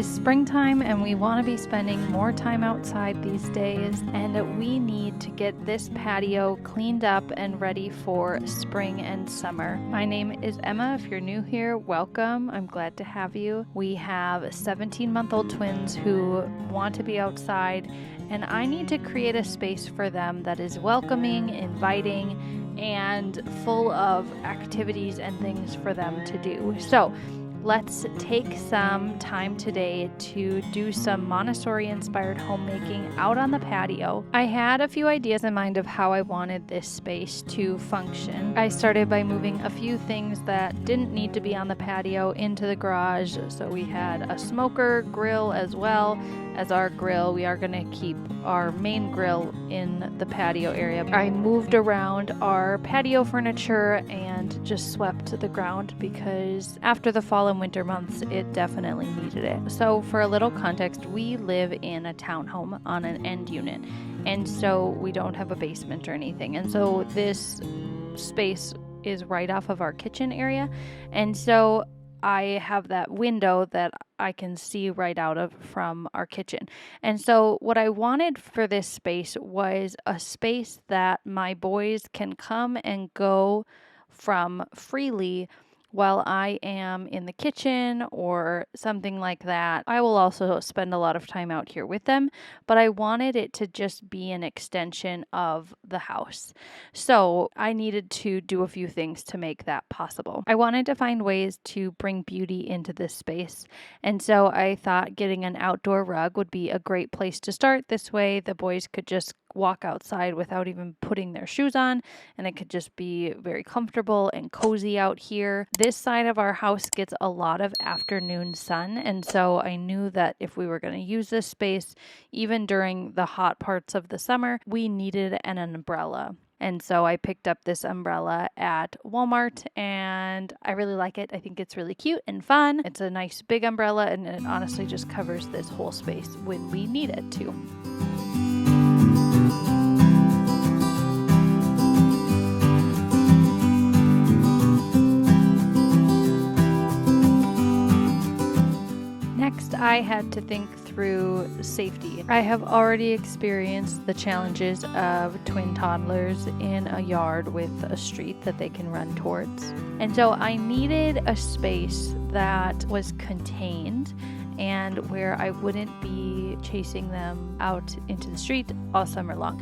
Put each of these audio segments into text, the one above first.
is springtime and we want to be spending more time outside these days, and we need to get this patio cleaned up and ready for spring and summer. My name is Emma. If you're new here, welcome. I'm glad to have you. We have 17-month-old twins who want to be outside, and I need to create a space for them that is welcoming, inviting, and full of activities and things for them to do. So let's take some time today to do some Montessori-inspired homemaking out on the patio. I had a few ideas in mind of how I wanted this space to function. I started by moving a few things that didn't need to be on the patio into the garage. So we had a smoker grill as well as our grill. We are going to keep our main grill in the patio area. I moved around our patio furniture and just swept the ground because after the fall and winter months, it definitely needed it. So for a little context, we live in a townhome on an end unit, and so we don't have a basement or anything. And so this space is right off of our kitchen area, and so I have that window that I can see right out of from our kitchen. And so what I wanted for this space was a space that my boys can come and go from freely while I am in the kitchen or something like that. I will also spend a lot of time out here with them, but I wanted it to just be an extension of the house. So I needed to do a few things to make that possible. I wanted to find ways to bring beauty into this space, and so I thought getting an outdoor rug would be a great place to start. This way the boys could just walk outside without even putting their shoes on, and it could just be very comfortable and cozy out here. This side of our house gets a lot of afternoon sun, and so I knew that if we were going to use this space, even during the hot parts of the summer, we needed an umbrella. And so I picked up this umbrella at Walmart, and I really like it. I think it's really cute and fun. It's a nice big umbrella, and it honestly just covers this whole space when we need it to. Next, I had to think through safety. I have already experienced the challenges of twin toddlers in a yard with a street that they can run towards. And so I needed a space that was contained and where I wouldn't be chasing them out into the street all summer long.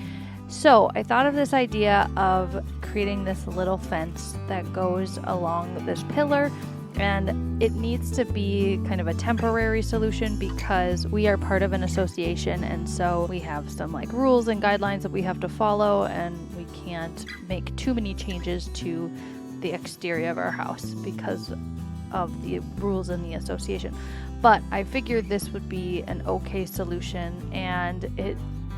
So I thought of this idea of creating this little fence that goes along this pillar, and it needs to be kind of a temporary solution because we are part of an association, and so we have some like rules and guidelines that we have to follow, and we can't make too many changes to the exterior of our house because of the rules in the association. But I figured this would be an okay solution, and it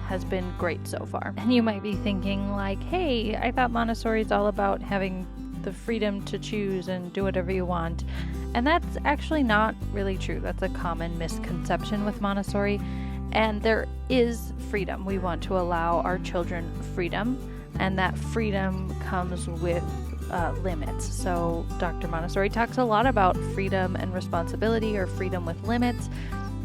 has been great so far. And you might be thinking like, hey, I thought Montessori is all about having the freedom to choose and do whatever you want. And that's actually not really true. That's a common misconception with Montessori. And there is freedom. We want to allow our children freedom, and that freedom comes with limits. So Dr. Montessori talks a lot about freedom and responsibility, or freedom with limits.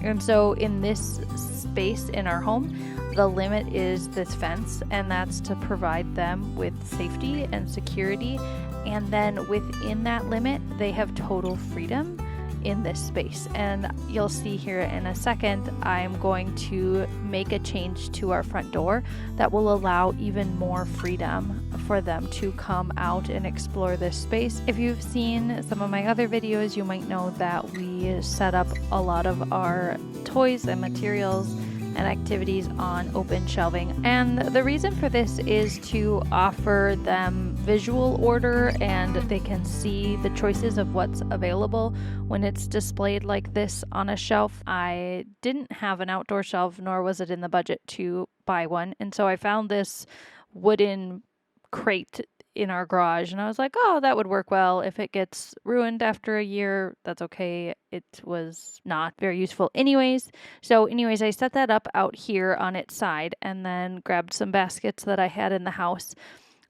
And so in this space in our home, the limit is this fence, and that's to provide them with safety and security. And then within that limit, they have total freedom in this space. And you'll see here in a second, I'm going to make a change to our front door that will allow even more freedom for them to come out and explore this space. If you've seen some of my other videos, you might know that we set up a lot of our toys and materials and activities on open shelving. And the reason for this is to offer them visual order, and they can see the choices of what's available when it's displayed like this on a shelf. I didn't have an outdoor shelf, nor was it in the budget to buy one. And so I found this wooden crate in our garage, and I was like, oh, that would work well. If it gets ruined after a year, that's okay. It was not very useful anyways. So anyways, I set that up out here on its side, and then grabbed some baskets that I had in the house.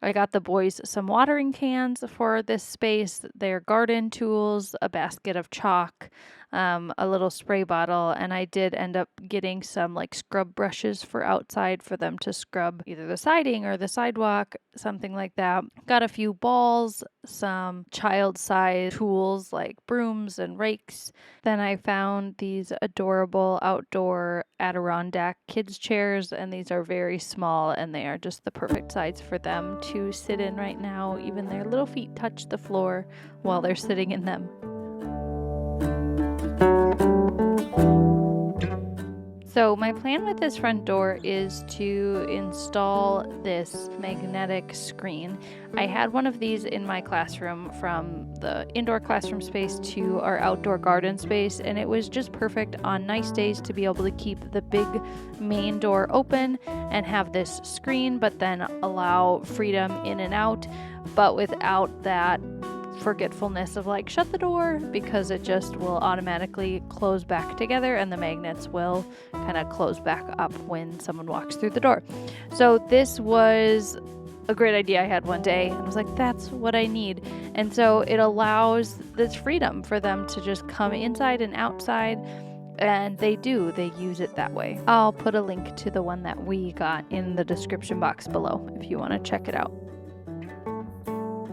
I got the boys some watering cans for this space, their garden tools, a basket of chalk, a little spray bottle, and I did end up getting some like scrub brushes for outside for them to scrub either the siding or the sidewalk, something like that. Got a few balls, some child-size tools like brooms and rakes. Then I found these adorable outdoor Adirondack kids chairs, and these are very small and they are just the perfect size for them to sit in right now. Even their little feet touch the floor while they're sitting in them. So my plan with this front door is to install this magnetic screen. I had one of these in my classroom from the indoor classroom space to our outdoor garden space, and it was just perfect on nice days to be able to keep the big main door open and have this screen, but then allow freedom in and out, but without that forgetfulness of like shut the door, because it just will automatically close back together and the magnets will kind of close back up when someone walks through the door. So this was a great idea I had one day, and I was like, that's what I need. And so it allows this freedom for them to just come inside and outside, and they use it that way. I'll put a link to the one that we got in the description box below if you want to check it out.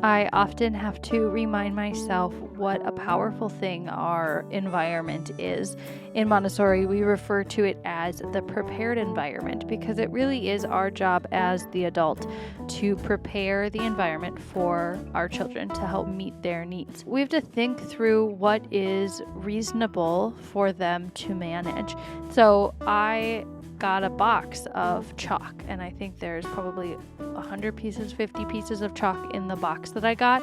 I often have to remind myself what a powerful thing our environment is. In Montessori, we refer to it as the prepared environment, because it really is our job as the adult to prepare the environment for our children to help meet their needs. We have to think through what is reasonable for them to manage. So I got a box of chalk, and I think there's probably 100 pieces, 50 pieces of chalk in the box that I got,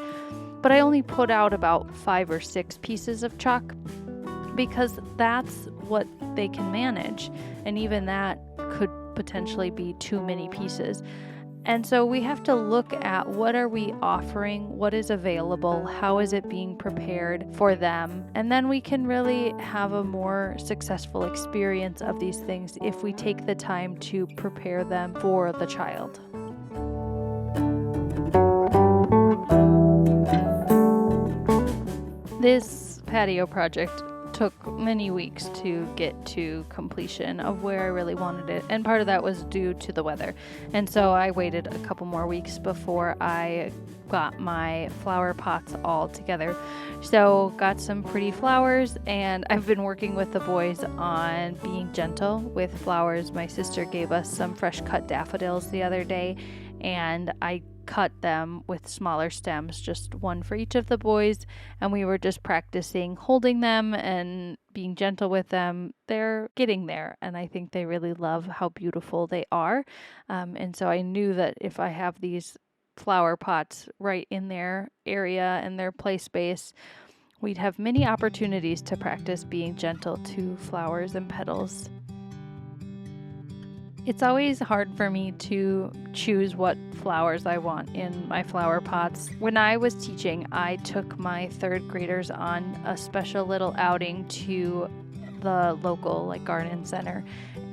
but I only put out about 5 or 6 pieces of chalk because that's what they can manage, and even that could potentially be too many pieces. And so we have to look at what are we offering, what is available, how is it being prepared for them, and then we can really have a more successful experience of these things if we take the time to prepare them for the child. This patio project took many weeks to get to completion of where I really wanted it, and part of that was due to the weather, and so I waited a couple more weeks before I got my flower pots all together. So got some pretty flowers, and I've been working with the boys on being gentle with flowers. My sister gave us some fresh cut daffodils the other day, and I cut them with smaller stems, just one for each of the boys, and we were just practicing holding them and being gentle with them. They're getting there, and I think they really love how beautiful they are, and so I knew that if I have these flower pots right in their area and their play space, we'd have many opportunities to practice being gentle to flowers and petals. It's always hard for me to choose what flowers I want in my flower pots. When I was teaching, I took my 3rd graders on a special little outing to the local garden center,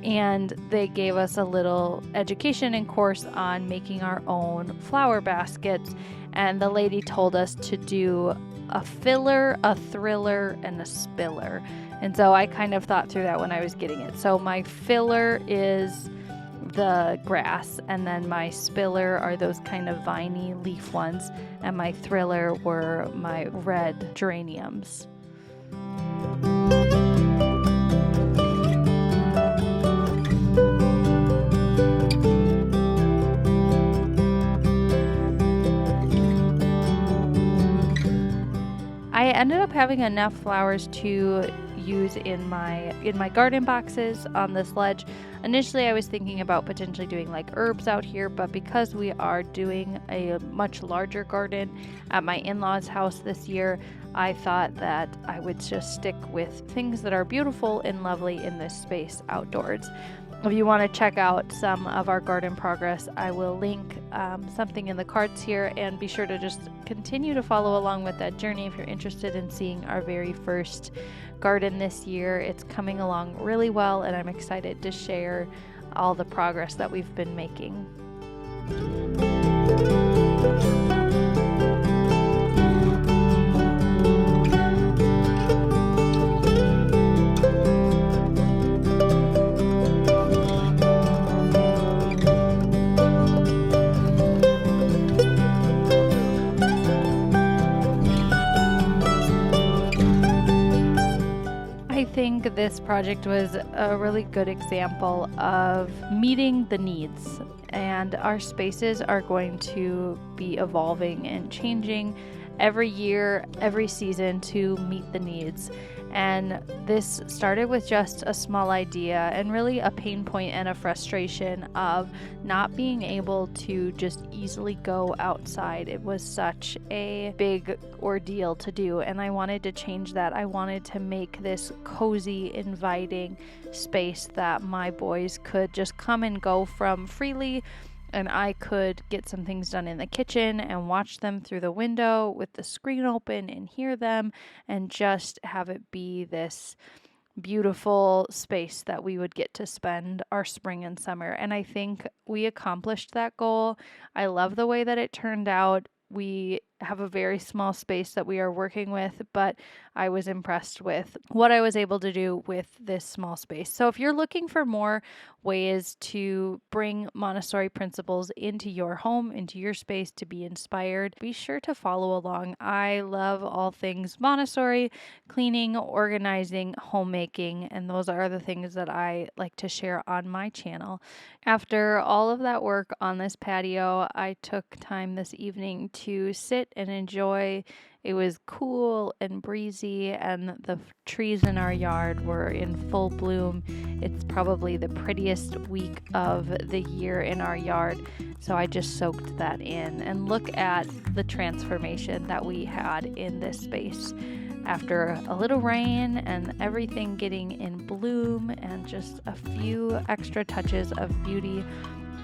and they gave us a little education and course on making our own flower baskets, and the lady told us to do a filler, a thriller, and a spiller. And so I kind of thought through that when I was getting it. So my filler is the grass, and then my spiller are those kind of viney leaf ones, and my thriller were my red geraniums. I ended up having enough flowers to use in my garden boxes on this ledge. Initially, I was thinking about potentially doing herbs out here, but because we are doing a much larger garden at my in-laws' house this year, I thought that I would just stick with things that are beautiful and lovely in this space outdoors. If you want to check out some of our garden progress, I will link something in the cards here, and be sure to just continue to follow along with that journey if you're interested in seeing our very first garden this year. It's coming along really well, and I'm excited to share all the progress that we've been making. this project was a really good example of meeting the needs, and our spaces are going to be evolving and changing every year, every season to meet the needs. And this started with just a small idea and really a pain point and a frustration of not being able to just easily go outside. It was such a big ordeal to do, and I wanted to change that. I wanted to make this cozy, inviting space that my boys could just come and go from freely, and I could get some things done in the kitchen and watch them through the window with the screen open and hear them, and just have it be this beautiful space that we would get to spend our spring and summer. And I think we accomplished that goal. I love the way that it turned out. We have a very small space that we are working with, but I was impressed with what I was able to do with this small space. So if you're looking for more ways to bring Montessori principles into your home, into your space to be inspired, be sure to follow along. I love all things Montessori, cleaning, organizing, homemaking, and those are the things that I like to share on my channel. After all of that work on this patio, I took time this evening to sit and enjoy. It was cool and breezy, and the trees in our yard were in full bloom. It's probably the prettiest week of the year in our yard, so I just soaked that in. And look at the transformation that we had in this space after a little rain and everything getting in bloom and just a few extra touches of beauty.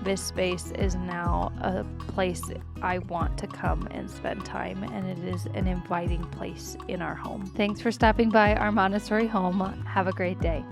This space is now a place I want to come and spend time, and it is an inviting place in our home. Thanks for stopping by our Montessori home. Have a great day.